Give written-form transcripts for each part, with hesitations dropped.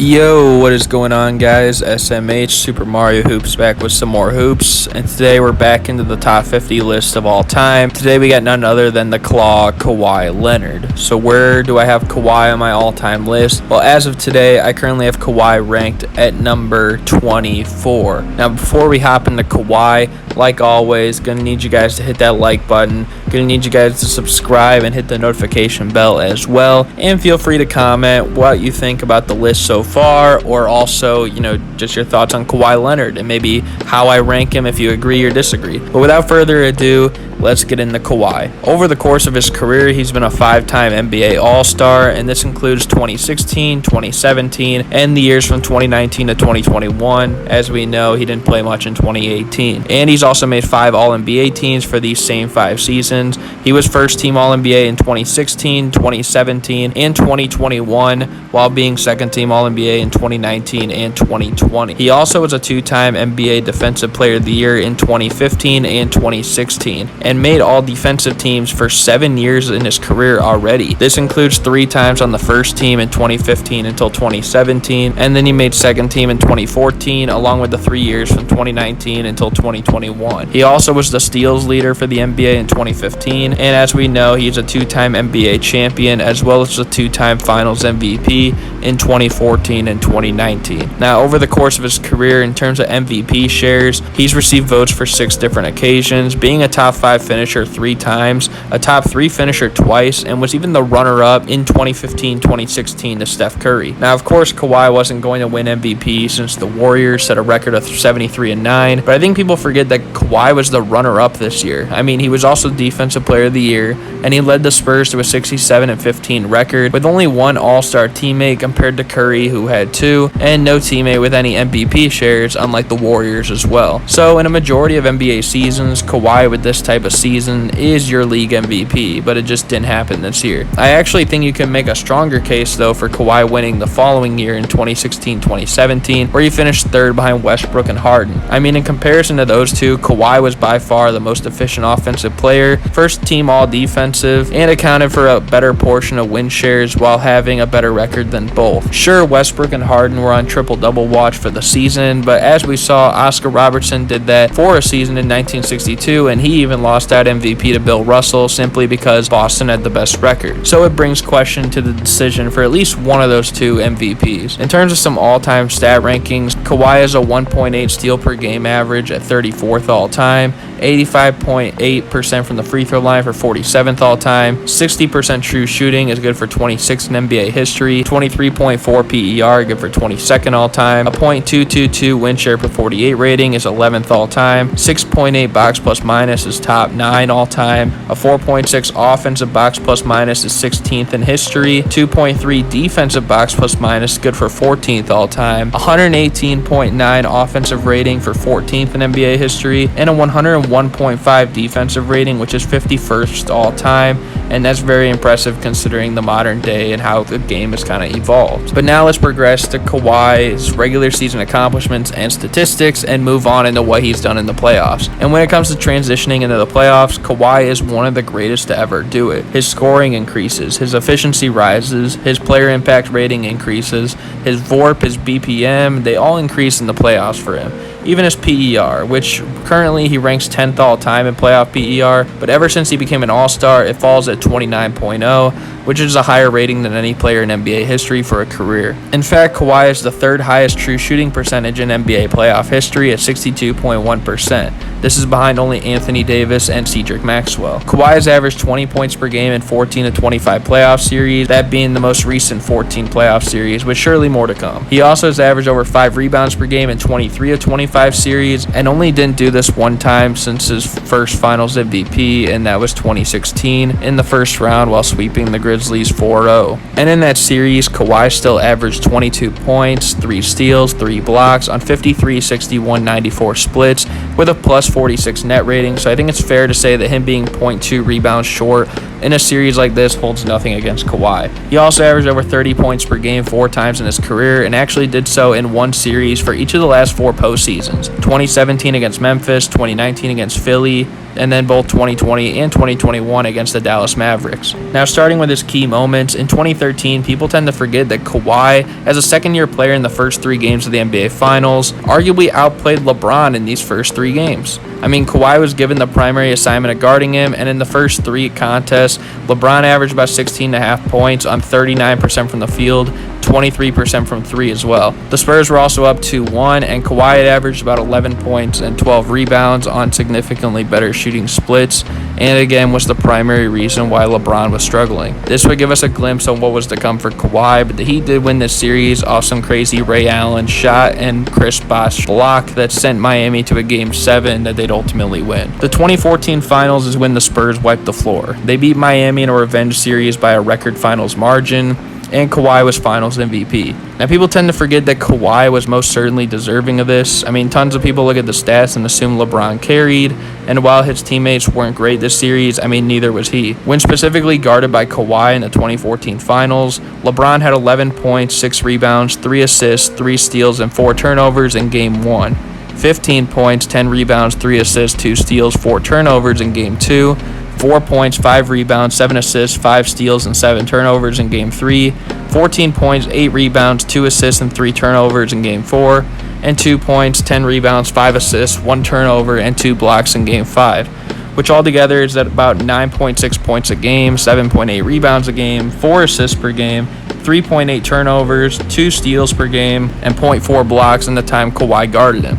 Yo, what is going on, guys? SMH Super Mario Hoops back with some more hoops, and today we're back into the top 50 list of all time. Today we got none other than the Claw, Kawhi Leonard. So where do I have Kawhi on my all-time list? Well, as of today, I currently have Kawhi ranked at number 24. Now, before we hop into Kawhi, like always, gonna need you guys to hit that like button. Gonna need you guys to subscribe and hit the notification bell as well. And feel free to comment what you think about the list so far, or also, just your thoughts on Kawhi Leonard and maybe how I rank him if you agree or disagree. But without further ado, let's get into Kawhi. Over the course of his career, he's been a 5-time NBA All-Star, and this includes 2016, 2017, and the years from 2019 to 2021. As we know, he didn't play much in 2018. And he's also made 5 All-NBA teams for these same 5 seasons. He was first-team All-NBA in 2016, 2017, and 2021, while being second-team All-NBA in 2019 and 2020. He also was a 2-time NBA Defensive Player of the Year in 2015 and 2016, and made all defensive teams for 7 years in his career already. This includes 3 times on the first team in 2015 until 2017, and then he made second team in 2014, along with the 3 years from 2019 until 2021. He also was the steals leader for the NBA in 2015, and as we know, he's a 2-time NBA champion as well as a 2-time Finals MVP in 2014 and 2019. Now, over the course of his career, in terms of MVP shares, he's received votes for 6 different occasions, being a top 5 finisher 3 times, a top 3 finisher twice, and was even the runner-up in 2015, 2016 to Steph Curry. Now, of course, Kawhi wasn't going to win MVP since the Warriors set a record of 73-9, but I think people forget that Kawhi was the runner-up this year. I mean, he was also Defensive Player of the Year, and he led the Spurs to a 67-15 record with only 1 All-Star teammate compared to Curry, who had 2, and no teammate with any MVP shares, unlike the Warriors as well. So in a majority of NBA seasons, Kawhi with this type of season is your league MVP, but it just didn't happen this year. I actually think you can make a stronger case, though, for Kawhi winning the following year in 2016-2017, where he finished 3rd behind Westbrook and Harden. I mean, in comparison to those two, Kawhi was by far the most efficient offensive player, first team all-defensive, and accounted for a better portion of win shares while having a better record than both. Sure, Westbrook and Harden were on triple-double watch for the season, but as we saw, Oscar Robertson did that for a season in 1962, and he even lost out MVP to Bill Russell simply because Boston had the best record. So it brings question to the decision for at least one of those 2 MVPs. In terms of some all-time stat rankings, Kawhi has a 1.8 steal per game average at 34th all-time, 85.8% from the free throw line for 47th all-time, 60% true shooting is good for 26th in NBA history, 23.4 PER good for 22nd all-time, a .222 win share per 48 rating is 11th all-time, 6.8 box plus minus is top 9 all-time, a 4.6 offensive box plus minus is 16th in history, 2.3 defensive box plus minus good for 14th all-time, 118.9 offensive rating for 14th in NBA history, and a 101.5 defensive rating, which is 51st all-time, and that's very impressive considering the modern day and how the game has kind of evolved. But now let's progress to Kawhi's regular season accomplishments and statistics and move on into what he's done in the playoffs. And when it comes to transitioning into the playoffs, Kawhi is one of the greatest to ever do it. His scoring increases, his efficiency rises, his player impact rating increases, his VORP, his BPM, they all increase in the playoffs for him. Even his PER, which currently he ranks 10th all-time in playoff PER, but ever since he became an All-Star, it falls at 29.0, which is a higher rating than any player in NBA history for a career. In fact, Kawhi is the 3rd highest true shooting percentage in NBA playoff history at 62.1%. This is behind only Anthony Davis and Cedric Maxwell. Kawhi has averaged 20 points per game in 14 of 25 playoff series, that being the most recent 14 playoff series, with surely more to come. He also has averaged over 5 rebounds per game in 23 of 25 series, and only didn't do this one time since his first Finals MVP, and that was 2016 in the first round while sweeping the Grizzlies 4-0. And in that series, Kawhi still averaged 22 points, 3 steals, 3 blocks on 53, 61, 94 splits with a plus 46 net rating, so I think it's fair to say that him being 0.2 rebounds short in a series like this holds nothing against Kawhi. He also averaged over 30 points per game 4 times in his career and actually did so in one series for each of the last 4 postseasons. 2017 against Memphis, 2019 against Philly, and then both 2020 and 2021 against the Dallas Mavericks. Now, starting with his key moments, in 2013, people tend to forget that Kawhi, as a second-year player in the first 3 games of the NBA Finals, arguably outplayed LeBron in these first 3 games. I mean, Kawhi was given the primary assignment of guarding him, and in the first 3 contests, LeBron averaged about 16.5 points on 39% from the field, 23% from 3 as well. The Spurs were also up 2-1, and Kawhi had averaged about 11 points and 12 rebounds on significantly better shooting splits, and again was the primary reason why LeBron was struggling. This would give us a glimpse on what was to come for Kawhi, but the Heat did win this series off some crazy Ray Allen shot and Chris Bosh block that sent Miami to a Game 7 that they'd ultimately win. The 2014 Finals is when the Spurs wiped the floor. They beat Miami in a revenge series by a record finals margin, and Kawhi was Finals MVP. Now, people tend to forget that Kawhi was most certainly deserving of this. I mean, tons of people look at the stats and assume LeBron carried, and while his teammates weren't great this series, I mean, neither was he. When specifically guarded by Kawhi in the 2014 Finals, LeBron had 11 points, 6 rebounds, 3 assists, 3 steals, and 4 turnovers in Game 1. 15 points, 10 rebounds, 3 assists, 2 steals, 4 turnovers in Game 2. 4 points, 5 rebounds, 7 assists, 5 steals, and 7 turnovers in Game 3, 14 points, 8 rebounds, 2 assists, and 3 turnovers in Game 4, and 2 points, 10 rebounds, 5 assists, 1 turnover, and 2 blocks in Game 5, which altogether is at about 9.6 points a game, 7.8 rebounds a game, 4 assists per game, 3.8 turnovers, 2 steals per game, and 0.4 blocks in the time Kawhi guarded him.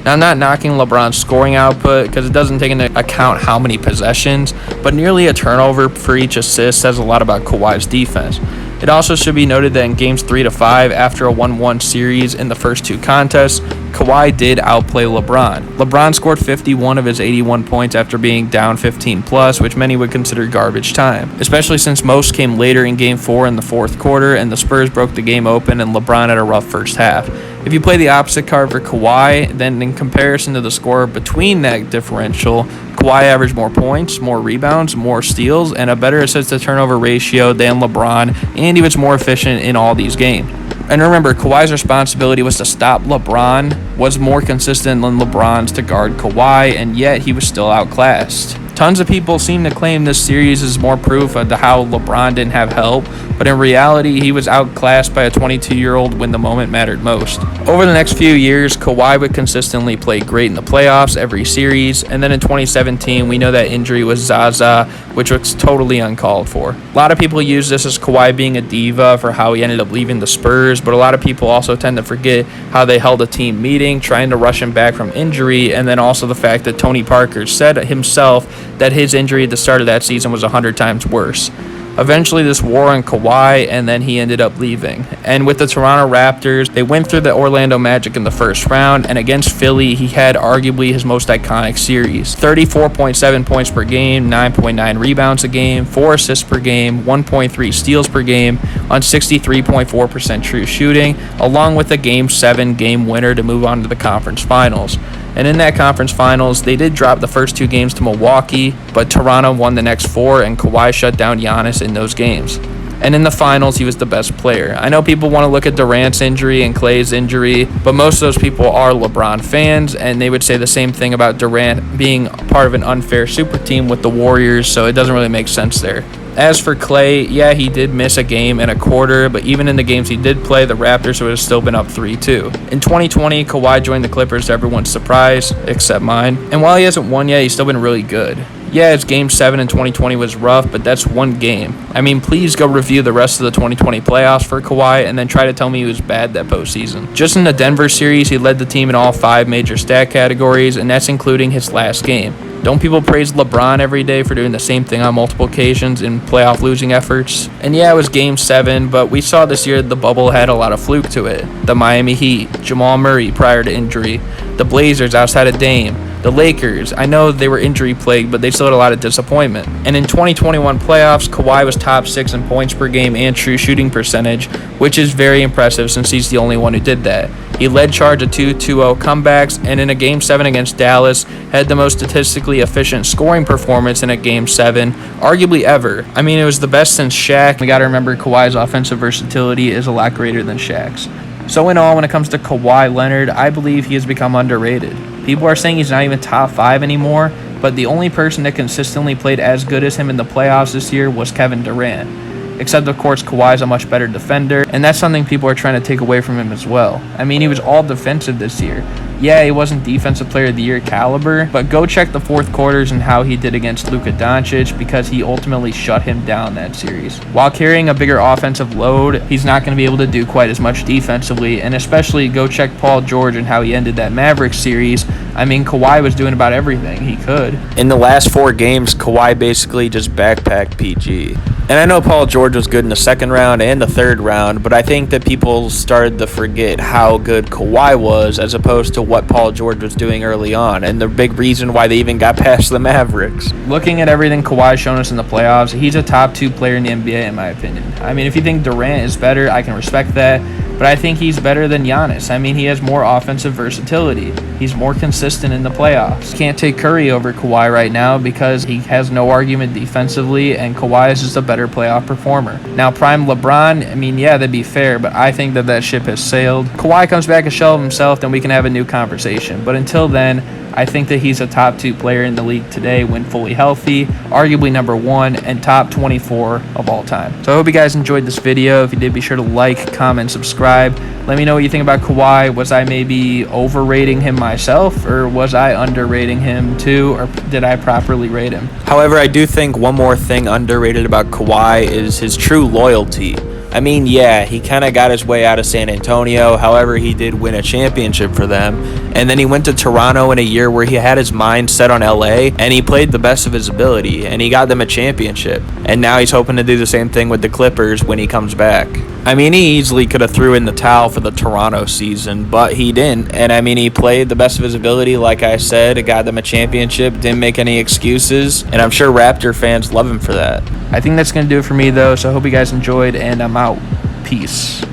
Now, I'm not knocking LeBron's scoring output because it doesn't take into account how many possessions, but nearly a turnover for each assist says a lot about Kawhi's defense. It also should be noted that in Games 3 to 5, after a 1-1 series in the first 2 contests, Kawhi did outplay LeBron. LeBron scored 51 of his 81 points after being down 15 plus, which many would consider garbage time, especially since most came later in Game 4 in the 4th quarter, and the Spurs broke the game open and LeBron had a rough first half. If you play the opposite card for Kawhi, then in comparison to the score between that differential, Kawhi averaged more points, more rebounds, more steals, and a better assist-to-turnover ratio than LeBron, and he was more efficient in all these games. And remember, Kawhi's responsibility was to stop LeBron, was more consistent than LeBron's to guard Kawhi, and yet he was still outclassed. Tons of people seem to claim this series is more proof of how LeBron didn't have help, but in reality, he was outclassed by a 22-year-old when the moment mattered most. Over the next few years, Kawhi would consistently play great in the playoffs every series, and then in 2017, we know that injury was Zaza, which was totally uncalled for. A lot of people use this as Kawhi being a diva for how he ended up leaving the Spurs, but a lot of people also tend to forget how they held a team meeting, trying to rush him back from injury, and then also the fact that Tony Parker said himself that his injury at the start of that season was 100 times worse. Eventually, this wore on Kawhi, and then he ended up leaving. And with the Toronto Raptors, they went through the Orlando Magic in the first round, and against Philly, he had arguably his most iconic series. 34.7 points per game, 9.9 rebounds a game, 4 assists per game, 1.3 steals per game on 63.4% true shooting, along with a Game 7 game winner to move on to the conference finals. And in that conference finals, they did drop the first 2 games to Milwaukee, but Toronto won the next 4, and Kawhi shut down Giannis in those games. And in the finals, he was the best player. I know people want to look at Durant's injury and Klay's injury, but most of those people are LeBron fans, and they would say the same thing about Durant being part of an unfair super team with the Warriors, so it doesn't really make sense there. As for Klay, yeah, he did miss a game and a quarter, but even in the games he did play, the Raptors would have still been up 3-2. In 2020, Kawhi joined the Clippers to everyone's surprise, except mine. And while he hasn't won yet, he's still been really good. Yeah, his Game 7 in 2020 was rough, but that's one game. I mean, please go review the rest of the 2020 playoffs for Kawhi and then try to tell me he was bad that postseason. Just in the Denver series, he led the team in all 5 major stat categories, and that's including his last game. Don't people praise LeBron every day for doing the same thing on multiple occasions in playoff losing efforts? And yeah, it was Game 7, but we saw this year the bubble had a lot of fluke to it. The Miami Heat, Jamal Murray prior to injury, the Blazers outside of Dame, the Lakers, I know they were injury plagued, but they still had a lot of disappointment. And in 2021 playoffs, Kawhi was top 6 in points per game and true shooting percentage, which is very impressive since he's the only one who did that. He led charge of 2-2-0 comebacks, and in a Game 7 against Dallas, had the most statistically efficient scoring performance in a Game 7, arguably ever. I mean, it was the best since Shaq. We got to remember Kawhi's offensive versatility is a lot greater than Shaq's. So in all, when it comes to Kawhi Leonard, I believe he has become underrated. People are saying he's not even top 5 anymore, but the only person that consistently played as good as him in the playoffs this year was Kevin Durant. Except, of course, Kawhi's a much better defender, and that's something people are trying to take away from him as well. I mean, he was all defensive this year. Yeah, he wasn't Defensive Player of the Year caliber, but go check the fourth quarters and how he did against Luka Doncic, because he ultimately shut him down that series. While carrying a bigger offensive load, he's not going to be able to do quite as much defensively, and especially go check Paul George and how he ended that Mavericks series. I mean, Kawhi was doing about everything he could. In the last 4 games, Kawhi basically just backpacked PG. And I know Paul George was good in the second round and the third round, but I think that people started to forget how good Kawhi was as opposed to what Paul George was doing early on, and the big reason why they even got past the Mavericks. Looking at everything Kawhi's shown us in the playoffs, he's a top 2 player in the NBA in my opinion. I mean, if you think Durant is better, I can respect that, but I think he's better than Giannis. I mean, he has more offensive versatility. He's more consistent in the playoffs. Can't take Curry over Kawhi right now because he has no argument defensively, and Kawhi is just a better playoff performer. Now, prime LeBron, I mean, yeah, that'd be fair, but I think that ship has sailed. Kawhi comes back a shell of himself, then we can have a new conversation. But until then, I think that he's a top 2 player in the league today when fully healthy, arguably number 1, and top 24 of all time. So I hope you guys enjoyed this video. If you did, be sure to like, comment, subscribe. Let me know what you think about Kawhi. Was I maybe overrating him myself, or was I underrating him too, or did I properly rate him? However, I do think one more thing underrated about Kawhi is his true loyalty. I mean, yeah, he kind of got his way out of San Antonio. However, he did win a championship for them. And then he went to Toronto in a year where he had his mind set on LA, and he played the best of his ability, and he got them a championship. And now he's hoping to do the same thing with the Clippers when he comes back. I mean, he easily could have threw in the towel for the Toronto season, but he didn't. And I mean, he played the best of his ability, like I said, got them a championship, didn't make any excuses, and I'm sure Raptor fans love him for that. I think that's going to do it for me, though, so I hope you guys enjoyed, and I'm out. Peace.